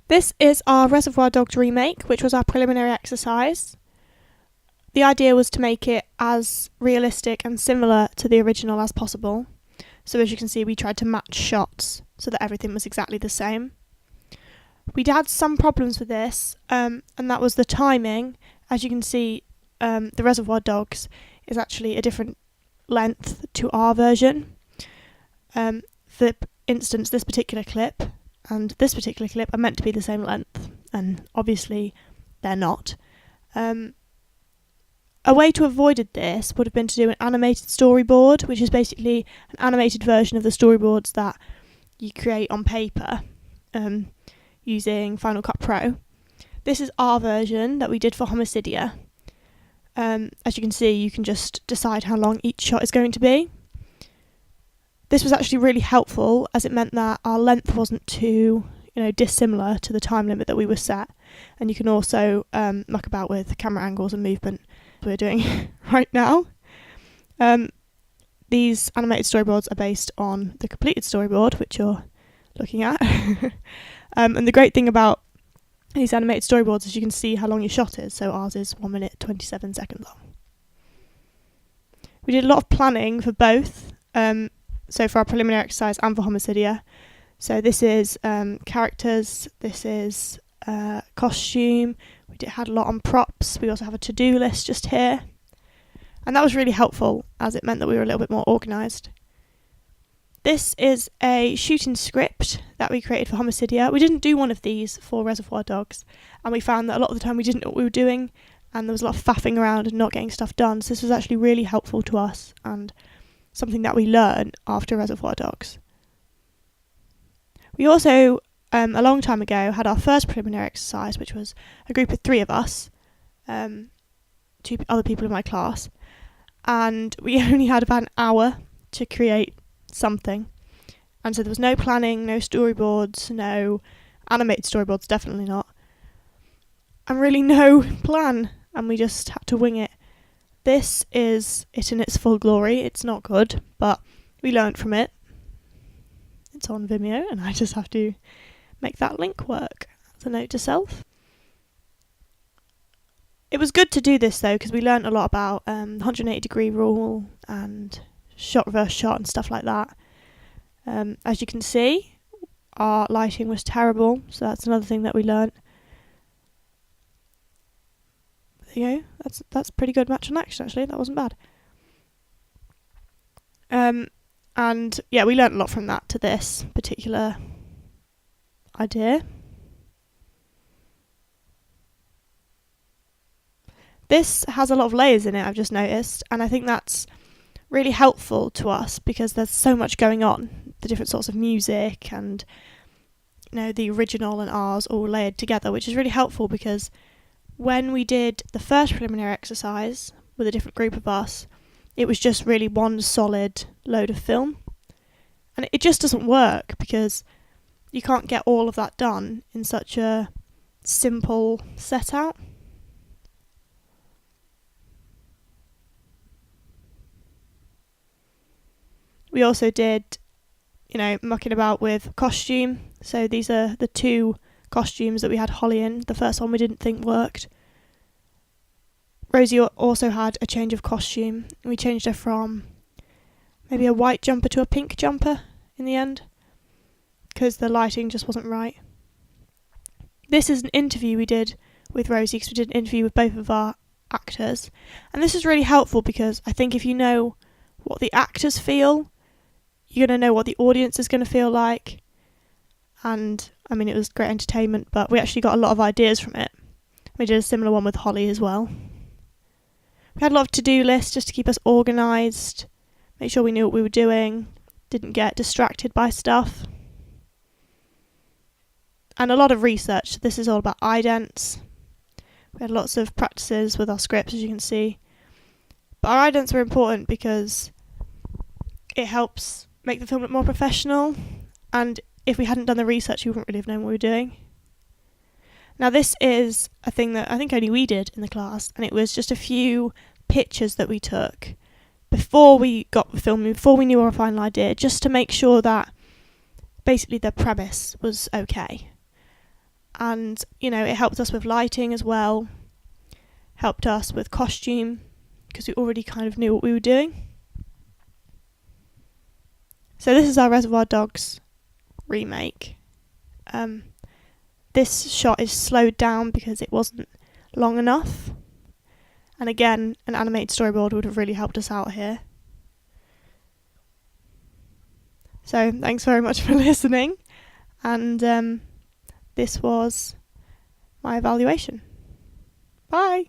This is our Reservoir Dogs remake, which was our preliminary exercise. The idea was to make it as realistic and similar to the original as possible. So as you can see, we tried to match shots so that everything was exactly the same. We'd had some problems with this, and that was the timing. As you can see, the Reservoir Dogs is actually a different length to our version. For instance, this particular clip and this particular clip are meant to be the same length, and obviously they're not. A way to avoid this would have been to do an animated storyboard, which is basically an animated version of the storyboards that you create on paper using Final Cut Pro. This is our version that we did for homicidia. As you can see, you can just decide how long each shot is going to be. This was actually really helpful, as it meant that our length wasn't too, dissimilar to the time limit that we were set. And you can also muck about with camera angles and movement we're doing right now. These animated storyboards are based on the completed storyboard, which you're looking at. And the great thing about these animated storyboards is you can see how long your shot is. So ours is 1 minute 27 seconds long. We did a lot of planning for both. So for our preliminary exercise and for homicidia. So this is characters, this is costume. We had a lot on props. We also have a to-do list just here. And that was really helpful, as it meant that we were a little bit more organised. This is a shooting script that we created for homicidia. We didn't do one of these for Reservoir Dogs, and we found that a lot of the time we didn't know what we were doing, and there was a lot of faffing around and not getting stuff done. So this was actually really helpful to us, and something that we learned after Reservoir Dogs. We also, a long time ago, had our first preliminary exercise, which was a group of 3 of us, 2 other people in my class, and we only had about an hour to create something. And so there was no planning, no storyboards, no animated storyboards, definitely not, and really no plan, and we just had to wing it. This is it in its full glory. It's not good, but we learnt from it. It's on Vimeo, and I just have to make that link work. That's a note to self. It was good to do this though, because we learnt a lot about the 180-degree rule and shot reverse shot and stuff like that. As you can see, our lighting was terrible, so that's another thing that we learnt. There you go. That's pretty good match on action, actually. That wasn't bad. And yeah, we learnt a lot from that to this particular idea. This has a lot of layers in it, I've just noticed, and I think that's really helpful to us because there's so much going on. The different sorts of music and the original and ours all layered together, which is really helpful because when we did the first preliminary exercise with a different group of us, it was just really one solid load of film. And it just doesn't work because you can't get all of that done in such a simple set out. We also did, mucking about with costume. So these are the 2 costumes that we had Holly in. The first one we didn't think worked. Rosie also had a change of costume. We changed her from maybe a white jumper to a pink jumper in the end because the lighting just wasn't right. This is an interview we did with Rosie because we did an interview with both of our actors. And this is really helpful because I think if you know what the actors feel, you're going to know what the audience is going to feel like. And it was great entertainment, but we actually got a lot of ideas from it. We did a similar one with Holly as well. We had a lot of to-do lists just to keep us organised, make sure we knew what we were doing, didn't get distracted by stuff. And a lot of research. This is all about idents. We had lots of practices with our scripts, as you can see. But our idents were important because it helps make the film look more professional, and if we hadn't done the research, we wouldn't really have known what we were doing. Now this is a thing that I think only we did in the class, and it was just a few pictures that we took before we got the film, before we knew our final idea, just to make sure that basically the premise was okay. And, you know, it helped us with lighting as well, helped us with costume, because we already kind of knew what we were doing. So this is our Reservoir Dogs remake. This shot is slowed down because it wasn't long enough. And again, an animated storyboard would have really helped us out here. So thanks very much for listening. And this was my evaluation. Bye!